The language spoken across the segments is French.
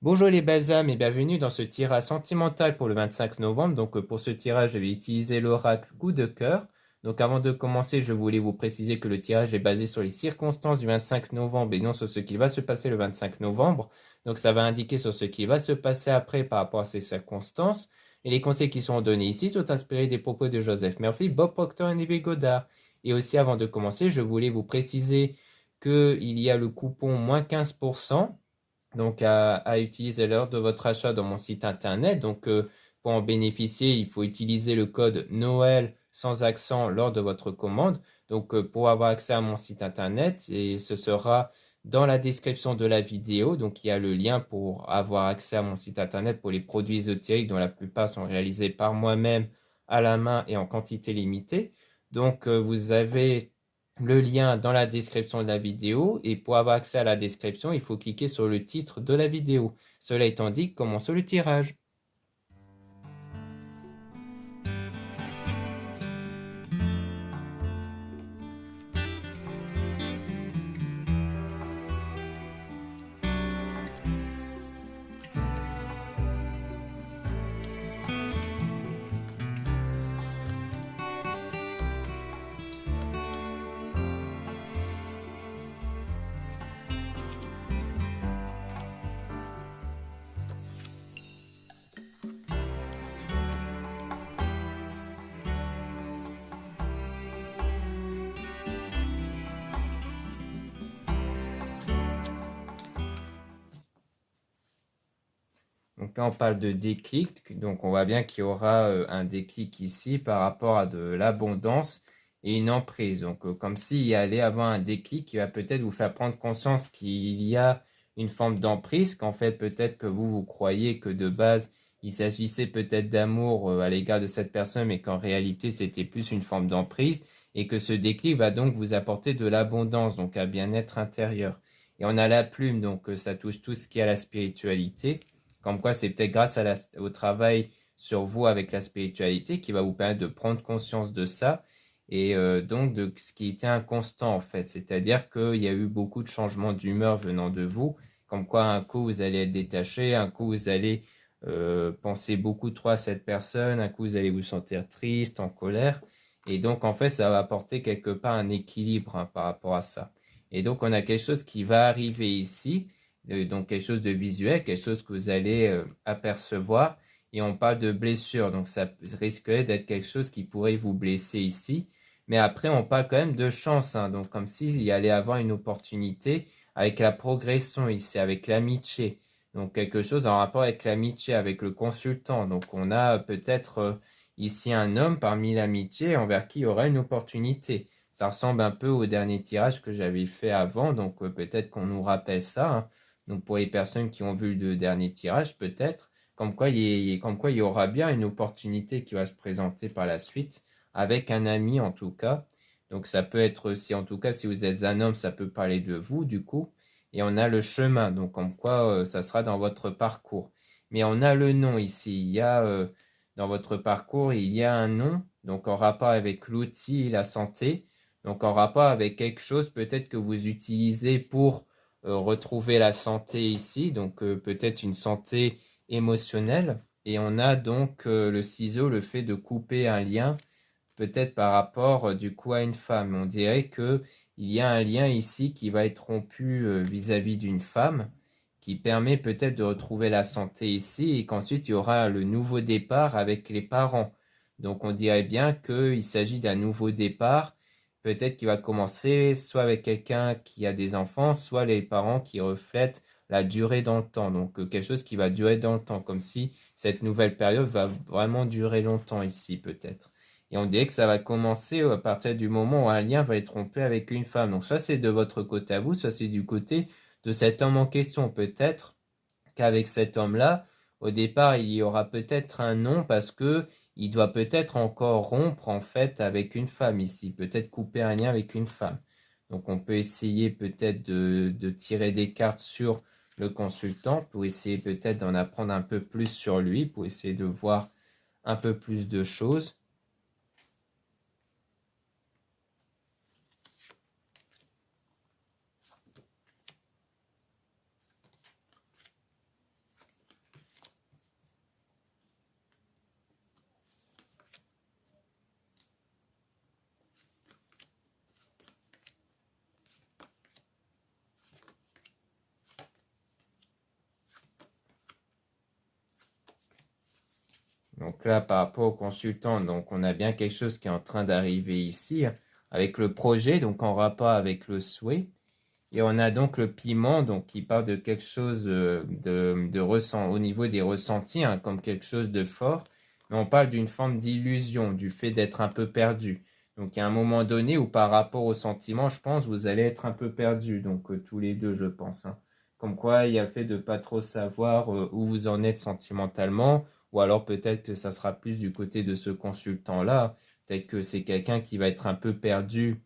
Bonjour les belles âmes et bienvenue dans ce tirage sentimental pour le 25 novembre. Pour ce tirage, je vais utiliser l'oracle coup de cœur. Donc avant de commencer, je voulais vous préciser que le tirage est basé sur les circonstances du 25 novembre et non sur ce qui va se passer le 25 novembre. Donc ça va indiquer sur ce qui va se passer après par rapport à ces circonstances. Et les conseils qui sont donnés ici sont inspirés des propos de Joseph Murphy, Bob Proctor et Neville Goddard. Et aussi avant de commencer, je voulais vous préciser qu'il y a le coupon moins 15%. À utiliser lors de votre achat dans mon site internet. Pour en bénéficier, il faut utiliser le code Noël sans accent lors de votre commande. Pour avoir accès à mon site internet, et ce sera dans la description de la vidéo. Donc, il y a le lien pour avoir accès à mon site internet pour les produits ésotériques dont la plupart sont réalisés par moi-même à la main et en quantité limitée. Vous avez le lien dans la description de la vidéo et pour avoir accès à la description, il faut cliquer sur le titre de la vidéo. Cela étant dit, commençons le tirage. Donc là, on parle de déclic. Donc on voit bien qu'il y aura un déclic ici par rapport à de l'abondance et une emprise. Comme s'il y allait avoir un déclic qui va peut-être vous faire prendre conscience qu'il y a une forme d'emprise, qu'en fait peut-être que vous croyez que de base, il s'agissait peut-être d'amour à l'égard de cette personne, mais qu'en réalité c'était plus une forme d'emprise et que ce déclic va donc vous apporter de l'abondance, donc un bien-être intérieur. Et on a la plume, ça touche tout ce qui est à la spiritualité. Comme quoi, c'est peut-être grâce au travail sur vous avec la spiritualité qui va vous permettre de prendre conscience de ça et donc de ce qui était inconstant en fait. C'est-à-dire qu'il y a eu beaucoup de changements d'humeur venant de vous. Comme quoi, un coup, vous allez être détaché, un coup, vous allez penser beaucoup trop à cette personne, un coup, vous allez vous sentir triste, en colère. Et donc, en fait, ça va apporter quelque part un équilibre par rapport à ça. Et donc, on a quelque chose qui va arriver ici donc quelque chose de visuel, quelque chose que vous allez apercevoir. Et on parle de blessure, donc ça risquerait d'être quelque chose qui pourrait vous blesser ici. Mais après, on parle quand même de chance, hein, donc comme s'il y allait avoir une opportunité avec la progression ici, avec l'amitié. Donc quelque chose en rapport avec l'amitié, avec le consultant. Donc on a peut-être ici un homme parmi l'amitié envers qui il y aura une opportunité. Ça ressemble un peu au dernier tirage que j'avais fait avant, donc peut-être qu'on nous rappelle ça, hein. Donc pour les personnes qui ont vu le dernier tirage, peut-être, comme quoi il y aura bien une opportunité qui va se présenter par la suite, avec un ami en tout cas. Donc ça peut être aussi, en tout cas, si vous êtes un homme, ça peut parler de vous du coup. Et on a le chemin, donc comme quoi ça sera dans votre parcours. Mais on a le nom ici. Il y a dans votre parcours, il y a un nom, donc en rapport avec l'outil, la santé, donc en rapport avec quelque chose peut-être que vous utilisez pour retrouver la santé ici, peut-être une santé émotionnelle. Et on a donc le ciseau, le fait de couper un lien, peut-être par rapport du coup à une femme. On dirait que il y a un lien ici qui va être rompu vis-à-vis d'une femme, qui permet peut-être de retrouver la santé ici, et qu'ensuite il y aura le nouveau départ avec les parents. Donc on dirait bien qu'il s'agit d'un nouveau départ. Peut-être qu'il va commencer soit avec quelqu'un qui a des enfants, soit les parents qui reflètent la durée dans le temps. Quelque chose qui va durer dans le temps, comme si cette nouvelle période va vraiment durer longtemps ici peut-être. Et on dirait que ça va commencer à partir du moment où un lien va être rompu avec une femme. Donc soit c'est de votre côté à vous, soit c'est du côté de cet homme en question. Peut-être qu'avec cet homme-là, au départ, il y aura peut-être un non parce que il doit peut-être encore rompre en fait avec une femme ici, peut-être couper un lien avec une femme. Donc on peut essayer peut-être de tirer des cartes sur le consultant pour essayer peut-être d'en apprendre un peu plus sur lui, pour essayer de voir un peu plus de choses. Donc là, par rapport au consultant, donc on a bien quelque chose qui est en train d'arriver ici, hein, avec le projet, donc en rapport avec le souhait. Et on a donc le piment, donc qui parle de quelque chose au niveau des ressentis, hein, comme quelque chose de fort. Mais on parle d'une forme d'illusion, du fait d'être un peu perdu. Donc il y a un moment donné où par rapport au sentiment, je pense, vous allez être un peu perdu. Donc tous les deux, je pense, hein. Comme quoi, il y a le fait de pas trop savoir où vous en êtes sentimentalement, ou alors peut-être que ça sera plus du côté de ce consultant-là. Peut-être que c'est quelqu'un qui va être un peu perdu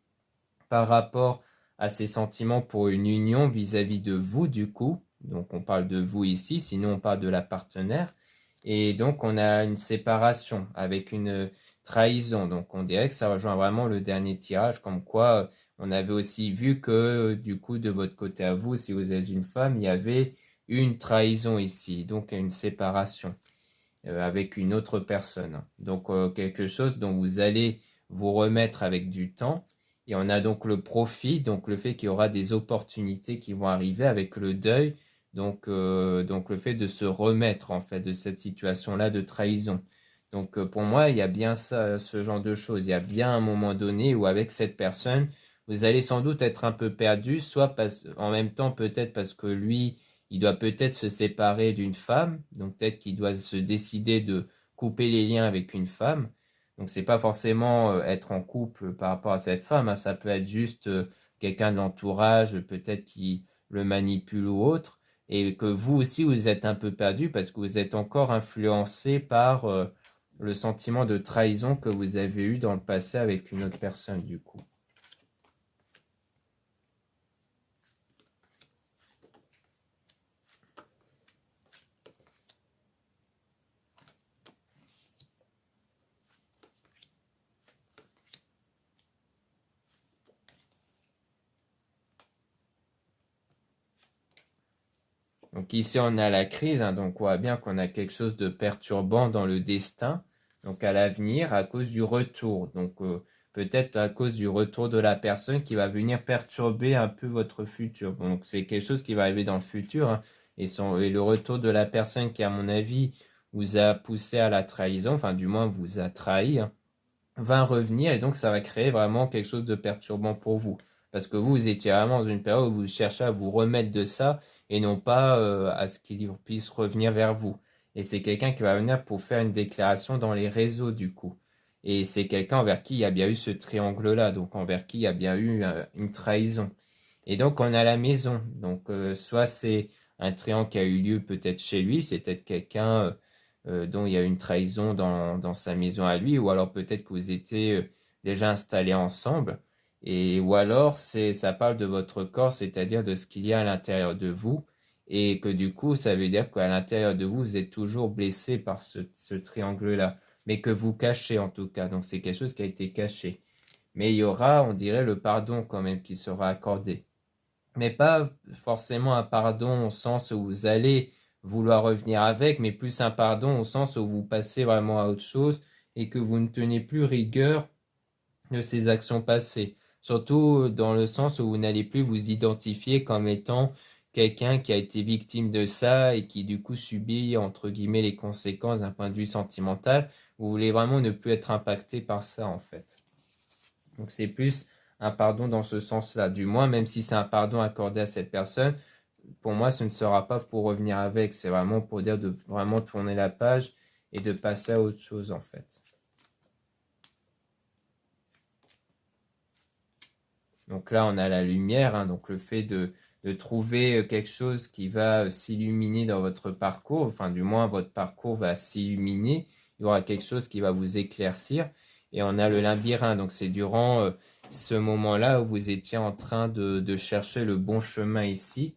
par rapport à ses sentiments pour une union vis-à-vis de vous, du coup. Donc, on parle de vous ici, sinon on parle de la partenaire. Et donc, on a une séparation avec une trahison. Donc, on dirait que ça rejoint vraiment le dernier tirage, comme quoi on avait aussi vu que, du coup, de votre côté à vous, si vous êtes une femme, il y avait une trahison ici, donc une séparation avec une autre personne. Donc, quelque chose dont vous allez vous remettre avec du temps. Et on a donc le profit, donc le fait qu'il y aura des opportunités qui vont arriver avec le deuil, donc le fait de se remettre en fait de cette situation-là de trahison. Donc pour moi, il y a bien ça, ce genre de choses. Il y a bien un moment donné où avec cette personne, vous allez sans doute être un peu perdu, soit en même temps peut-être parce que lui, il doit peut-être se séparer d'une femme, donc peut-être qu'il doit se décider de couper les liens avec une femme. Donc c'est pas forcément être en couple par rapport à cette femme, hein. Ça peut être juste quelqu'un de l'entourage, peut-être qui le manipule ou autre, et que vous aussi vous êtes un peu perdu parce que vous êtes encore influencé par le sentiment de trahison que vous avez eu dans le passé avec une autre personne du coup. Donc ici, on a la crise, hein, donc on voit bien qu'on a quelque chose de perturbant dans le destin, donc à l'avenir, à cause du retour. Donc peut-être à cause du retour de la personne qui va venir perturber un peu votre futur. Donc c'est quelque chose qui va arriver dans le futur, hein, et le retour de la personne qui, à mon avis, vous a poussé à la trahison, enfin du moins vous a trahi, hein, va revenir et donc ça va créer vraiment quelque chose de perturbant pour vous. Parce que vous étiez vraiment dans une période où vous cherchez à vous remettre de ça et non pas à ce qu'il puisse revenir vers vous. Et c'est quelqu'un qui va venir pour faire une déclaration dans les réseaux du coup. Et c'est quelqu'un envers qui il y a bien eu ce triangle-là, donc envers qui il y a bien eu une trahison. Et donc on a la maison. Donc soit c'est un triangle qui a eu lieu peut-être chez lui, c'est peut-être quelqu'un dont il y a une trahison dans sa maison à lui, ou alors peut-être que vous étiez déjà installés ensemble, ou alors ça parle de votre corps, c'est-à-dire de ce qu'il y a à l'intérieur de vous, et que du coup, ça veut dire qu'à l'intérieur de vous, vous êtes toujours blessé par ce triangle-là, mais que vous cachez en tout cas, donc c'est quelque chose qui a été caché. Mais il y aura, on dirait, le pardon quand même qui sera accordé, mais pas forcément un pardon au sens où vous allez vouloir revenir avec, mais plus un pardon au sens où vous passez vraiment à autre chose et que vous ne tenez plus rigueur de ces actions passées. Surtout dans le sens où vous n'allez plus vous identifier comme étant quelqu'un qui a été victime de ça et qui du coup subit entre guillemets les conséquences d'un point de vue sentimental. Vous voulez vraiment ne plus être impacté par ça en fait. Donc c'est plus un pardon dans ce sens-là. Du moins, même si c'est un pardon accordé à cette personne, pour moi, ce ne sera pas pour revenir avec. C'est vraiment pour dire de vraiment tourner la page et de passer à autre chose en fait. Donc là, on a la lumière, hein, donc le fait de trouver quelque chose qui va s'illuminer dans votre parcours, enfin du moins votre parcours va s'illuminer, il y aura quelque chose qui va vous éclaircir. Et on a le labyrinthe, donc c'est durant ce moment-là où vous étiez en train de chercher le bon chemin ici.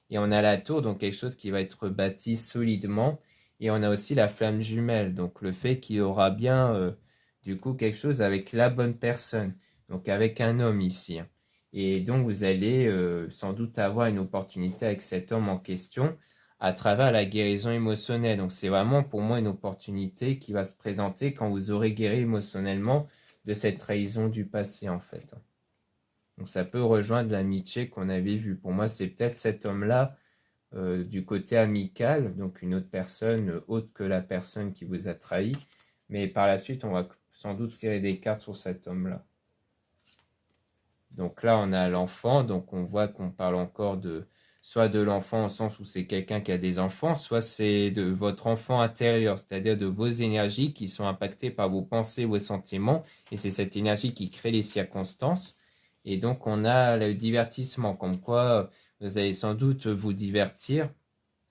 Et on a la tour, donc quelque chose qui va être bâti solidement. Et on a aussi la flamme jumelle, donc le fait qu'il y aura bien du coup quelque chose avec la bonne personne, donc avec un homme ici, hein. Et donc, vous allez sans doute avoir une opportunité avec cet homme en question à travers la guérison émotionnelle. Donc, c'est vraiment pour moi une opportunité qui va se présenter quand vous aurez guéri émotionnellement de cette trahison du passé, en fait. Donc, ça peut rejoindre l'amitié qu'on avait vue. Pour moi, c'est peut-être cet homme-là du côté amical, donc une autre personne autre que la personne qui vous a trahi. Mais par la suite, on va sans doute tirer des cartes sur cet homme-là. Donc là, on a l'enfant, donc on voit qu'on parle encore de soit de l'enfant au sens où c'est quelqu'un qui a des enfants, soit c'est de votre enfant intérieur, c'est-à-dire de vos énergies qui sont impactées par vos pensées, vos sentiments, et c'est cette énergie qui crée les circonstances. Et donc on a le divertissement, comme quoi vous allez sans doute vous divertir,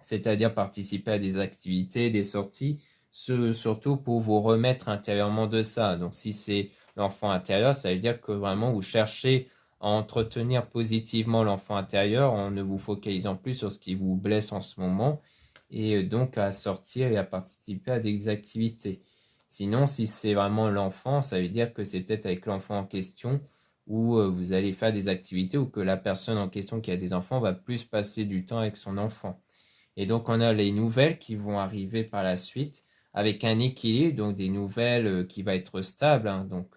c'est-à-dire participer à des activités, des sorties, surtout pour vous remettre intérieurement de ça. Donc si c'est l'enfant intérieur, ça veut dire que vraiment vous cherchez à entretenir positivement l'enfant intérieur en ne vous focalisant plus sur ce qui vous blesse en ce moment et donc à sortir et à participer à des activités. Sinon, si c'est vraiment l'enfant, ça veut dire que c'est peut-être avec l'enfant en question où vous allez faire des activités ou que la personne en question qui a des enfants va plus passer du temps avec son enfant. Et donc, on a les nouvelles qui vont arriver par la suite avec un équilibre, donc des nouvelles qui va être stable. Hein, donc,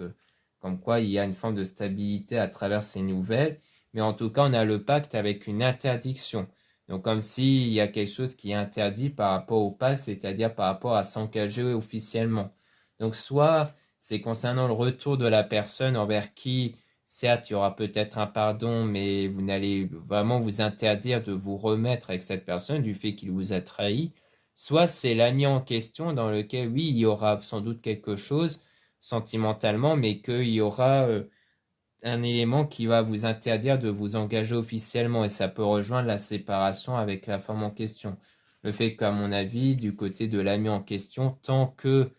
comme quoi il y a une forme de stabilité à travers ces nouvelles. Mais en tout cas, on a le pacte avec une interdiction. Donc, comme s'il y a quelque chose qui est interdit par rapport au pacte, c'est-à-dire par rapport à s'engager officiellement. Donc, soit c'est concernant le retour de la personne envers qui certes, il y aura peut-être un pardon, mais vous n'allez vraiment vous interdire de vous remettre avec cette personne du fait qu'il vous a trahi. Soit c'est l'ami en question dans lequel, oui, il y aura sans doute quelque chose sentimentalement, mais qu'il y aura un élément qui va vous interdire de vous engager officiellement et ça peut rejoindre la séparation avec la femme en question. Le fait qu'à mon avis, du côté de l'ami en question, tant que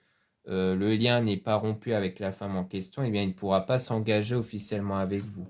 le lien n'est pas rompu avec la femme en question, eh bien, il ne pourra pas s'engager officiellement avec vous.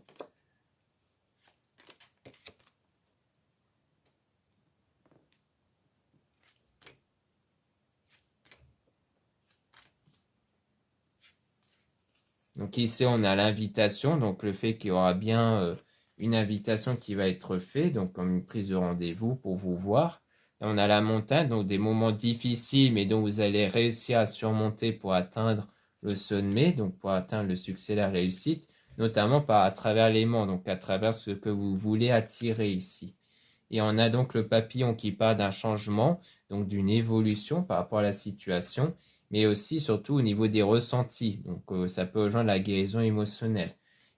Donc ici, on a l'invitation, donc le fait qu'il y aura bien une invitation qui va être faite, donc comme une prise de rendez-vous pour vous voir. Et on a la montagne, donc des moments difficiles, mais dont vous allez réussir à surmonter pour atteindre le sommet, donc pour atteindre le succès, la réussite, notamment à travers l'aimant, donc à travers ce que vous voulez attirer ici. Et on a donc le papillon qui part d'un changement, donc d'une évolution par rapport à la situation, mais aussi surtout au niveau des ressentis. Donc ça peut rejoindre la guérison émotionnelle.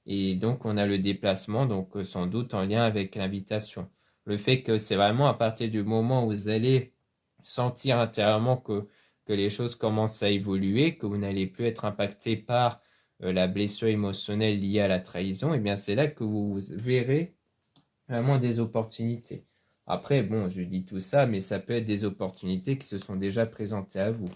Et donc on a le déplacement, donc sans doute en lien avec l'invitation. Le fait que c'est vraiment à partir du moment où vous allez sentir intérieurement que les choses commencent à évoluer, que vous n'allez plus être impacté par la blessure émotionnelle liée à la trahison, et bien c'est là que vous verrez vraiment des opportunités. Après, bon, je dis tout ça, mais ça peut être des opportunités qui se sont déjà présentées à vous.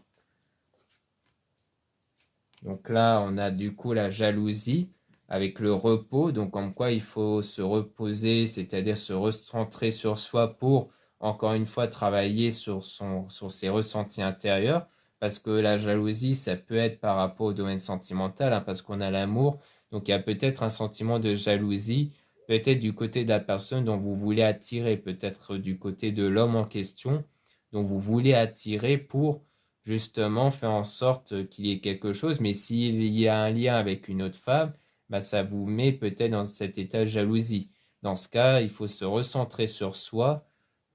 Donc là, on a du coup la jalousie avec le repos, donc comme quoi il faut se reposer, c'est-à-dire se recentrer sur soi pour, encore une fois, travailler sur ses ressentis intérieurs, parce que la jalousie, ça peut être par rapport au domaine sentimental, hein, parce qu'on a l'amour, donc il y a peut-être un sentiment de jalousie, peut-être du côté de la personne dont vous voulez attirer, peut-être du côté de l'homme en question, dont vous voulez attirer pour justement faire en sorte qu'il y ait quelque chose, mais s'il y a un lien avec une autre femme, bah, ça vous met peut-être dans cet état de jalousie. Dans ce cas, il faut se recentrer sur soi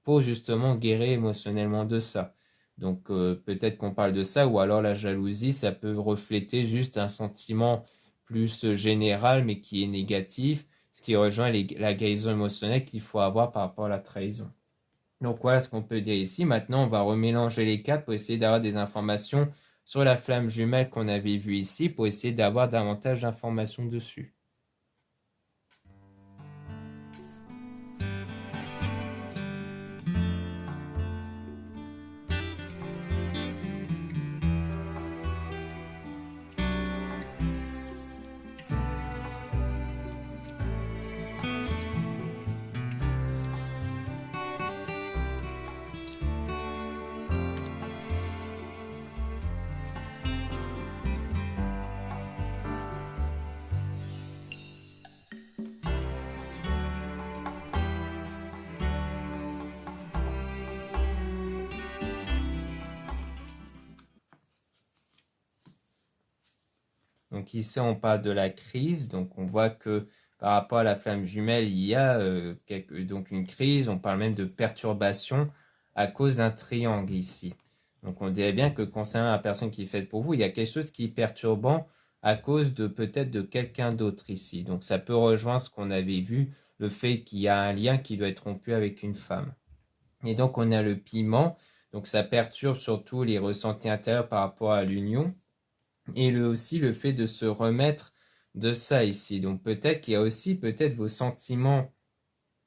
pour justement guérir émotionnellement de ça. Donc peut-être qu'on parle de ça, ou alors la jalousie, ça peut refléter juste un sentiment plus général, mais qui est négatif, ce qui rejoint la guérison émotionnelle qu'il faut avoir par rapport à la trahison. Donc voilà ce qu'on peut dire ici. Maintenant, on va remélanger les cartes pour essayer d'avoir des informations sur la flamme jumelle qu'on avait vue ici, pour essayer d'avoir davantage d'informations dessus. Donc ici, on parle de la crise. Donc on voit que par rapport à la flamme jumelle, il y a donc une crise, on parle même de perturbation à cause d'un triangle ici. Donc on dirait bien que concernant la personne qui est faite pour vous, il y a quelque chose qui est perturbant à cause de peut-être de quelqu'un d'autre ici. Donc ça peut rejoindre ce qu'on avait vu, le fait qu'il y a un lien qui doit être rompu avec une femme. Et donc on a le piment, donc ça perturbe surtout les ressentis intérieurs par rapport à l'union et aussi le fait de se remettre de ça ici. Donc peut-être qu'il y a aussi peut-être vos sentiments,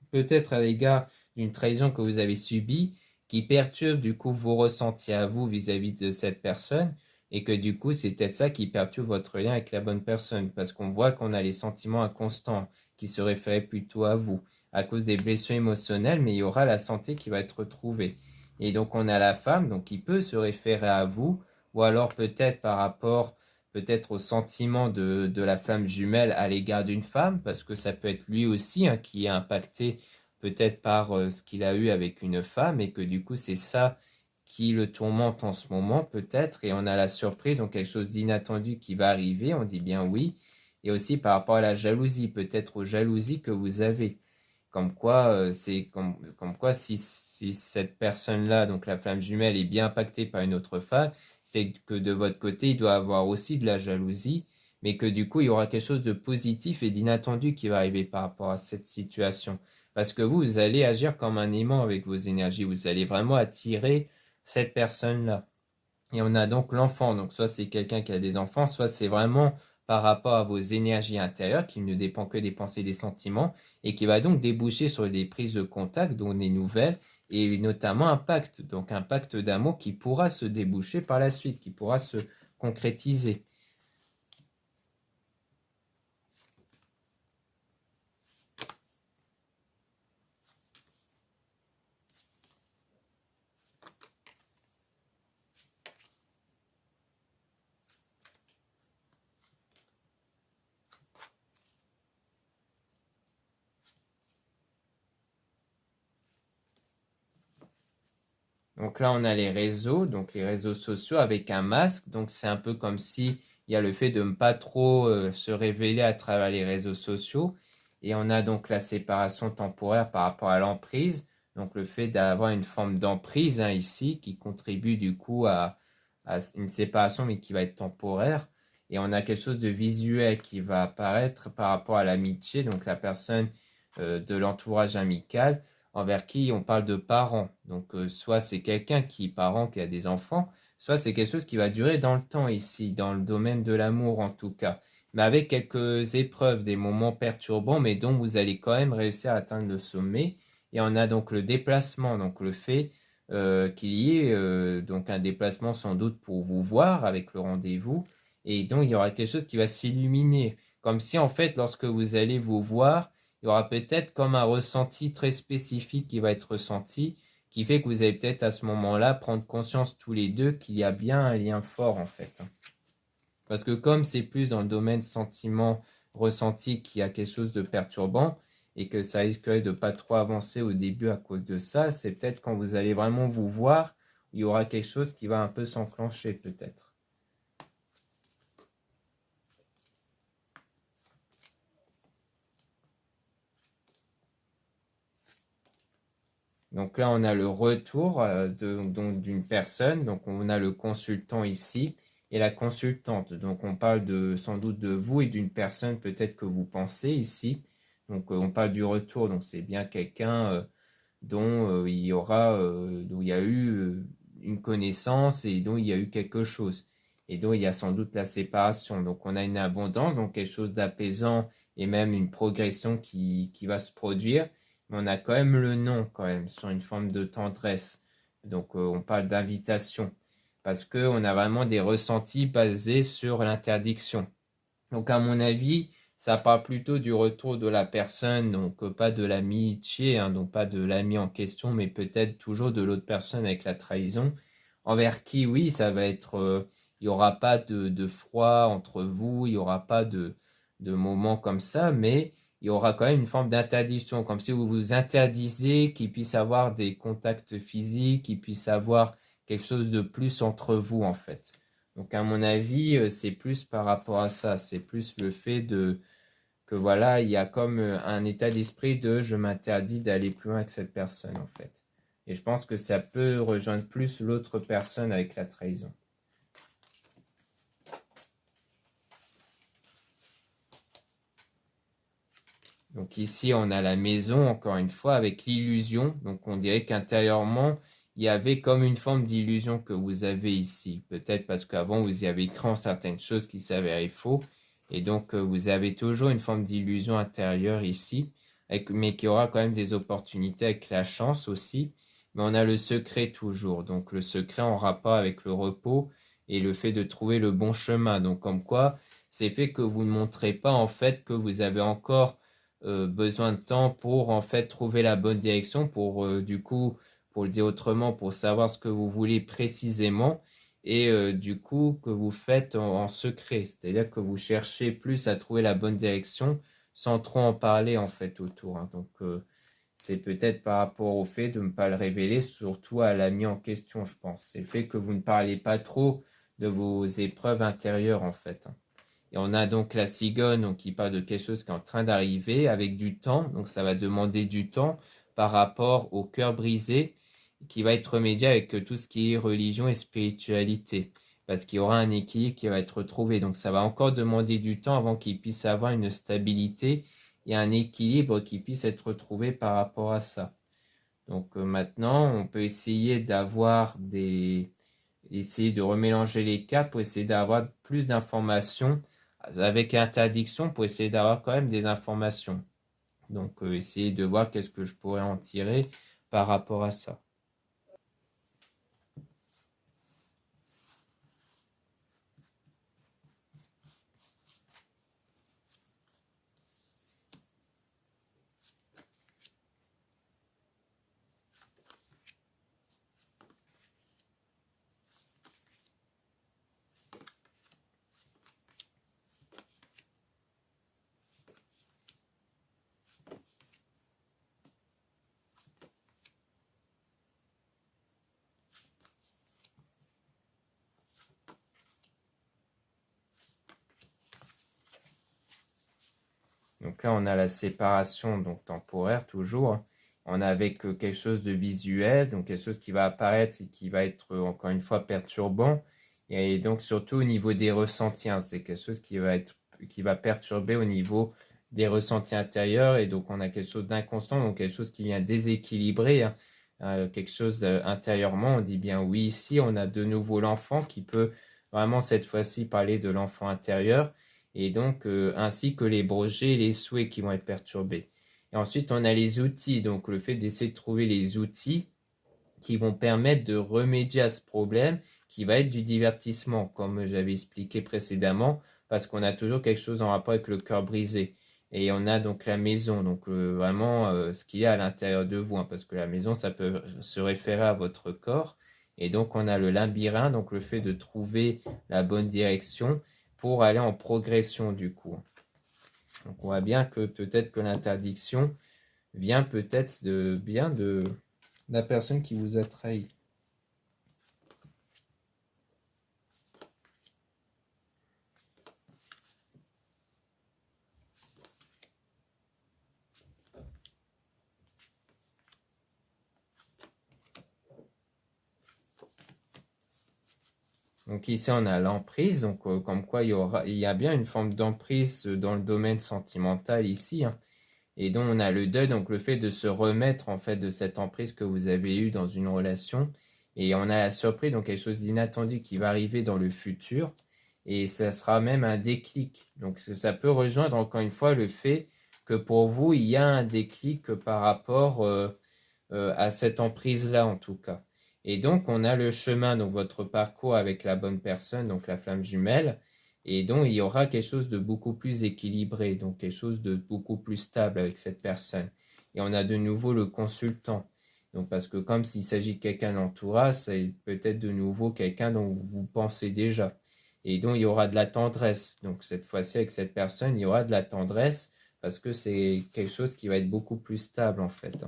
peut-être à l'égard d'une trahison que vous avez subie, qui perturbe du coup vos ressentis à vous vis-à-vis de cette personne, et que du coup c'est peut-être ça qui perturbe votre lien avec la bonne personne, parce qu'on voit qu'on a les sentiments inconstants qui se référaient plutôt à vous, à cause des blessures émotionnelles, mais il y aura la santé qui va être retrouvée. Et donc on a la femme, donc qui peut se référer à vous, ou alors peut-être par rapport peut-être au sentiment de la flamme jumelle à l'égard d'une femme, parce que ça peut être lui aussi hein, qui est impacté peut-être par ce qu'il a eu avec une femme, et que du coup c'est ça qui le tourmente en ce moment peut-être, et on a la surprise, donc quelque chose d'inattendu qui va arriver, on dit bien oui, et aussi par rapport à la jalousie, peut-être aux jalousies que vous avez. Comme quoi, comme quoi si cette personne-là, donc la flamme jumelle, est bien impactée par une autre femme, c'est que de votre côté, il doit avoir aussi de la jalousie, mais que du coup, il y aura quelque chose de positif et d'inattendu qui va arriver par rapport à cette situation. Parce que vous allez agir comme un aimant avec vos énergies, vous allez vraiment attirer cette personne-là. Et on a donc l'enfant, donc soit c'est quelqu'un qui a des enfants, soit c'est vraiment par rapport à vos énergies intérieures qui ne dépend que des pensées et des sentiments et qui va donc déboucher sur des prises de contact, dont des nouvelles et notamment un pacte, donc un pacte d'amour qui pourra se déboucher par la suite, qui pourra se concrétiser. Donc là, on a les réseaux, donc les réseaux sociaux avec un masque. Donc c'est un peu comme si il y a le fait de ne pas trop se révéler à travers les réseaux sociaux. Et on a donc la séparation temporaire par rapport à l'emprise. Donc le fait d'avoir une forme d'emprise hein, ici qui contribue du coup à une séparation mais qui va être temporaire. Et on a quelque chose de visuel qui va apparaître par rapport à l'amitié, donc la personne de l'entourage amical envers qui on parle de parents. Donc, soit c'est quelqu'un qui est parent, qui a des enfants, soit c'est quelque chose qui va durer dans le temps ici, dans le domaine de l'amour en tout cas. Mais avec quelques épreuves, des moments perturbants, mais dont vous allez quand même réussir à atteindre le sommet. Et on a donc le déplacement, donc le fait qu'il y ait donc un déplacement sans doute pour vous voir avec le rendez-vous. Et donc il y aura quelque chose qui va s'illuminer. Comme si en fait, lorsque vous allez vous voir, il y aura peut-être comme un ressenti très spécifique qui va être ressenti, qui fait que vous allez peut-être à ce moment-là prendre conscience tous les deux qu'il y a bien un lien fort en fait. Parce que comme c'est plus dans le domaine sentiment ressenti qu'il y a quelque chose de perturbant et que ça risquerait de pas trop avancer au début à cause de ça, c'est peut-être quand vous allez vraiment vous voir, il y aura quelque chose qui va un peu s'enclencher peut-être. Donc là, on a le retour d'une personne. Donc on a le consultant ici et la consultante. Donc on parle sans doute de vous et d'une personne peut-être que vous pensez ici. Donc on parle du retour. Donc c'est bien quelqu'un dont dont il y a eu une connaissance et dont il y a eu quelque chose. Et dont il y a sans doute la séparation. Donc on a une abondance, donc quelque chose d'apaisant et même une progression qui va se produire, mais on a quand même le nom quand même sur une forme de tendresse. Donc on parle d'invitation parce qu'on a vraiment des ressentis basés sur l'interdiction. Donc à mon avis, ça parle plutôt du retour de la personne, donc pas de l'amitié, hein, donc pas de l'ami en question, mais peut-être toujours de l'autre personne avec la trahison, envers qui, oui, ça va être, il n'y aura pas de froid entre vous, il n'y aura pas de moments comme ça, mais il y aura quand même une forme d'interdiction, comme si vous vous interdisez qu'il puisse avoir des contacts physiques, qu'il puisse avoir quelque chose de plus entre vous, en fait. Donc, à mon avis, c'est plus par rapport à ça. C'est plus le fait que voilà, il y a comme un état d'esprit de je m'interdis d'aller plus loin avec cette personne en fait. Et je pense que ça peut rejoindre plus l'autre personne avec la trahison. Donc ici, on a la maison, encore une fois, avec l'illusion. Donc on dirait qu'intérieurement, il y avait comme une forme d'illusion que vous avez ici. Peut-être parce qu'avant, vous y avez cru en certaines choses qui s'avèrent faux. Et donc, vous avez toujours une forme d'illusion intérieure ici, mais qui aura quand même des opportunités avec la chance aussi. Mais on a le secret toujours. Donc le secret en rapport avec le repos et le fait de trouver le bon chemin. Donc comme quoi, c'est fait que vous ne montrez pas en fait que vous avez encore besoin de temps pour en fait trouver la bonne direction, pour du coup, pour le dire autrement, pour savoir ce que vous voulez précisément et du coup que vous faites en secret. C'est-à-dire que vous cherchez plus à trouver la bonne direction sans trop en parler en fait autour. Hein. Donc c'est peut-être par rapport au fait de ne pas le révéler, surtout à l'ami en question, je pense. C'est le fait que vous ne parlez pas trop de vos épreuves intérieures en fait. Hein. Et on a donc la cigogne donc, qui parle de quelque chose qui est en train d'arriver avec du temps. Donc ça va demander du temps par rapport au cœur brisé qui va être remédié avec tout ce qui est religion et spiritualité. Parce qu'il y aura un équilibre qui va être retrouvé. Donc ça va encore demander du temps avant qu'il puisse avoir une stabilité et un équilibre qui puisse être retrouvé par rapport à ça. Donc maintenant, on peut essayer essayer de remélanger les cartes pour essayer d'avoir plus d'informations avec interdiction pour essayer d'avoir quand même des informations. Donc, essayer de voir qu'est-ce que je pourrais en tirer par rapport à ça. Donc là, on a la séparation donc temporaire toujours. On a avec quelque chose de visuel, donc quelque chose qui va apparaître et qui va être encore une fois perturbant. Et donc surtout au niveau des ressentis, hein, c'est quelque chose qui va perturber au niveau des ressentis intérieurs. Et donc on a quelque chose d'inconstant, donc quelque chose qui vient déséquilibrer, hein, quelque chose intérieurement. On dit bien oui ici, on a de nouveau l'enfant qui peut vraiment cette fois-ci parler de l'enfant intérieur et donc ainsi que les projets et les souhaits qui vont être perturbés. Et ensuite, on a les outils, donc le fait d'essayer de trouver les outils qui vont permettre de remédier à ce problème qui va être du divertissement, comme j'avais expliqué précédemment, parce qu'on a toujours quelque chose en rapport avec le cœur brisé. Et on a donc la maison, donc vraiment ce qu'il y a à l'intérieur de vous, hein, parce que la maison, ça peut se référer à votre corps. Et donc on a le labyrinthe, donc le fait de trouver la bonne direction pour aller en progression du coup. Donc on voit bien que peut-être que l'interdiction vient peut-être de la personne qui vous a trahi. Donc ici on a l'emprise, donc comme quoi il y a bien une forme d'emprise dans le domaine sentimental ici, hein. Et donc on a le deuil, donc le fait de se remettre en fait de cette emprise que vous avez eue dans une relation. Et on a la surprise, donc quelque chose d'inattendu qui va arriver dans le futur. Et ça sera même un déclic. Donc ça peut rejoindre encore une fois le fait que pour vous, il y a un déclic par rapport à cette emprise-là en tout cas. Et donc on a le chemin, donc votre parcours avec la bonne personne, donc la flamme jumelle. Et donc, il y aura quelque chose de beaucoup plus équilibré, donc quelque chose de beaucoup plus stable avec cette personne. Et on a de nouveau le consultant. Donc, parce que comme s'il s'agit de quelqu'un d'entourage, c'est peut-être de nouveau quelqu'un dont vous pensez déjà. Et donc, il y aura de la tendresse. Donc, cette fois-ci, avec cette personne, il y aura de la tendresse parce que c'est quelque chose qui va être beaucoup plus stable, en fait.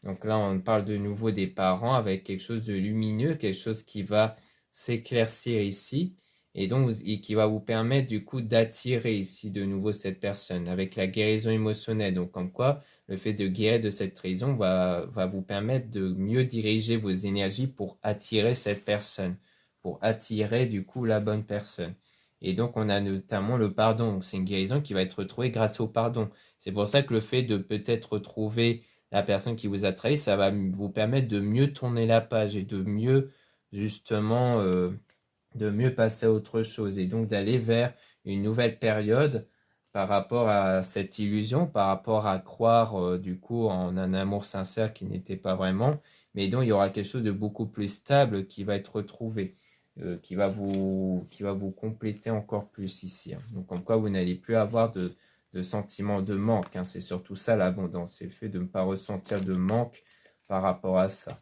Donc là, on parle de nouveau des parents avec quelque chose de lumineux, quelque chose qui va s'éclaircir ici et donc et qui va vous permettre du coup d'attirer ici de nouveau cette personne avec la guérison émotionnelle. Donc comme quoi, le fait de guérir de cette trahison va vous permettre de mieux diriger vos énergies pour attirer cette personne, pour attirer du coup la bonne personne. Et donc on a notamment le pardon. Donc c'est une guérison qui va être retrouvée grâce au pardon. C'est pour ça que le fait de peut-être retrouver la personne qui vous a trahi, ça va vous permettre de mieux tourner la page et de mieux, justement, de mieux passer à autre chose et donc d'aller vers une nouvelle période par rapport à cette illusion, par rapport à croire du coup en un amour sincère qui n'était pas vraiment, mais dont il y aura quelque chose de beaucoup plus stable qui va être retrouvé. Qui va vous compléter encore plus ici, hein. Donc, comme quoi vous n'allez plus avoir de sentiment de manque, hein. C'est surtout ça l'abondance, c'est le fait de ne pas ressentir de manque par rapport à ça.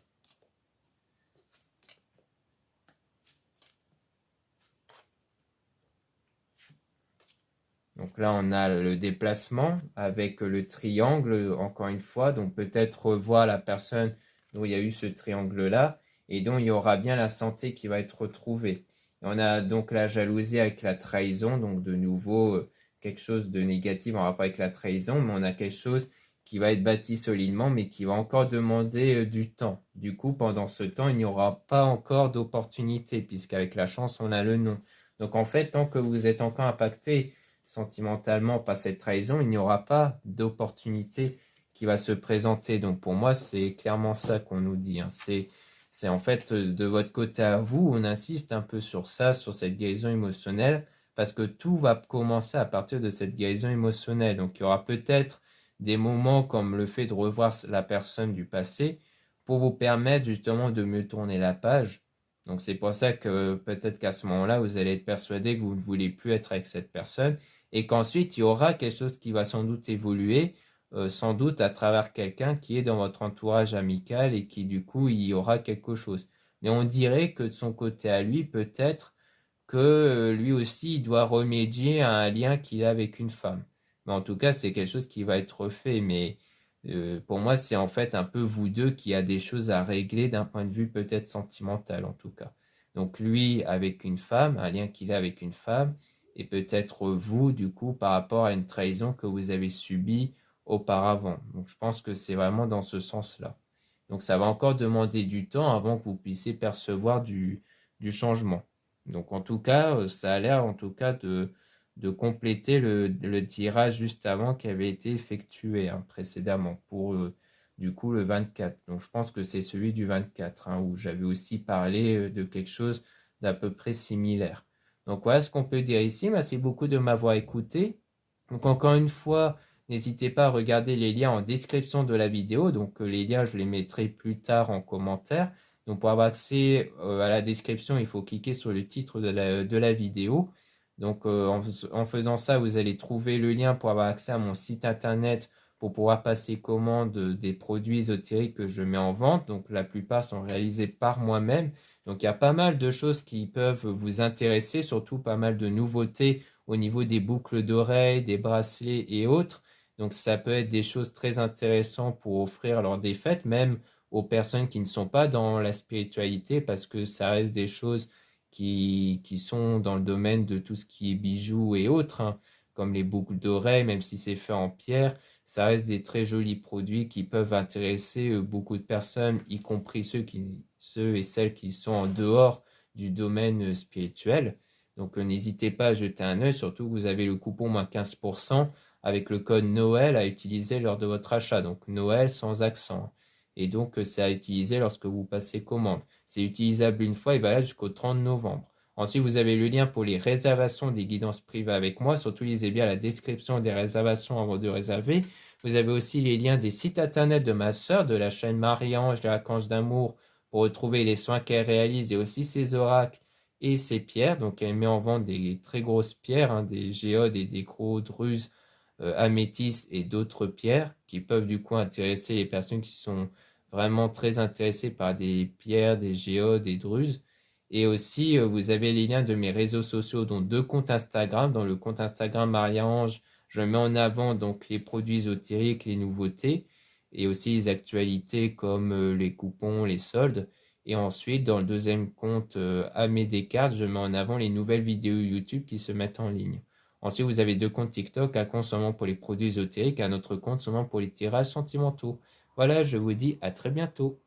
Donc là, on a le déplacement avec le triangle, encore une fois. Donc peut-être revoir la personne dont il y a eu ce triangle-là et dont il y aura bien la santé qui va être retrouvée. Et on a donc la jalousie avec la trahison, donc de nouveau quelque chose de négatif en rapport avec la trahison, mais on a quelque chose qui va être bâti solidement, mais qui va encore demander du temps. Du coup, pendant ce temps, il n'y aura pas encore d'opportunité, puisqu'avec la chance, on a le non. Donc en fait, tant que vous êtes encore impacté sentimentalement par cette trahison, il n'y aura pas d'opportunité qui va se présenter. Donc pour moi, c'est clairement ça qu'on nous dit, hein. C'est en fait de votre côté à vous, on insiste un peu sur ça, sur cette guérison émotionnelle, parce que tout va commencer à partir de cette guérison émotionnelle. Donc il y aura peut-être des moments comme le fait de revoir la personne du passé pour vous permettre justement de mieux tourner la page. Donc c'est pour ça que peut-être qu'à ce moment-là, vous allez être persuadé que vous ne voulez plus être avec cette personne et qu'ensuite il y aura quelque chose qui va sans doute évoluer, sans doute à travers quelqu'un qui est dans votre entourage amical et qui du coup il y aura quelque chose. Mais on dirait que de son côté à lui, peut-être que lui aussi il doit remédier à un lien qu'il a avec une femme. Mais en tout cas, c'est quelque chose qui va être fait. Mais pour moi, c'est en fait un peu vous deux qui a des choses à régler d'un point de vue peut-être sentimental en tout cas. Donc lui avec une femme, un lien qu'il a avec une femme, et peut-être vous, du coup, par rapport à une trahison que vous avez subie auparavant. Donc je pense que c'est vraiment dans ce sens-là. Donc ça va encore demander du temps avant que vous puissiez percevoir du changement. Donc en tout cas, ça a l'air en tout cas de compléter le tirage juste avant qui avait été effectué hein, précédemment pour du coup le 24. Donc je pense que c'est celui du 24 hein, où j'avais aussi parlé de quelque chose d'à peu près similaire. Donc voilà ce qu'on peut dire ici. Merci beaucoup de m'avoir écouté. Donc encore une fois, n'hésitez pas à regarder les liens en description de la vidéo. Donc les liens, je les mettrai plus tard en commentaire. Donc pour avoir accès à la description, il faut cliquer sur le titre de la vidéo. Donc en faisant ça, vous allez trouver le lien pour avoir accès à mon site internet pour pouvoir passer commande des produits ésotériques que je mets en vente. Donc la plupart sont réalisés par moi-même. Donc il y a pas mal de choses qui peuvent vous intéresser, surtout pas mal de nouveautés au niveau des boucles d'oreilles, des bracelets et autres. Donc ça peut être des choses très intéressantes pour offrir lors des fêtes, même aux personnes qui ne sont pas dans la spiritualité, parce que ça reste des choses qui sont dans le domaine de tout ce qui est bijoux et autres, hein, comme les boucles d'oreilles, même si c'est fait en pierre, ça reste des très jolis produits qui peuvent intéresser beaucoup de personnes, y compris ceux et celles qui sont en dehors du domaine spirituel. Donc n'hésitez pas à jeter un œil, surtout que vous avez le coupon moins 15% avec le code Noël à utiliser lors de votre achat. Donc Noël sans accent. Et donc c'est à utiliser lorsque vous passez commande. C'est utilisable une fois et valable jusqu'au 30 novembre. Ensuite, vous avez le lien pour les réservations des guidances privées avec moi. Surtout, lisez bien la description des réservations avant de réserver. Vous avez aussi les liens des sites internet de ma sœur, de la chaîne Marie-Ange de l'Archange d'Amour, pour retrouver les soins qu'elle réalise et aussi ses oracles et ses pierres. Donc, elle met en vente des très grosses pierres, hein, des géodes et des gros druzes, améthystes et d'autres pierres qui peuvent du coup intéresser les personnes qui sont vraiment très intéressées par des pierres, des géodes, des druzes. Et aussi, vous avez les liens de mes réseaux sociaux, dont deux comptes Instagram. Dans le compte Instagram Maria-Ange, je mets en avant donc les produits ésotériques, les nouveautés. et aussi les actualités comme les coupons, les soldes. Et ensuite, dans le deuxième compte Amé Descartes, je mets en avant les nouvelles vidéos YouTube qui se mettent en ligne. Ensuite, vous avez deux comptes TikTok, un compte seulement pour les produits ésotériques, un autre compte seulement pour les tirages sentimentaux. Voilà, je vous dis à très bientôt.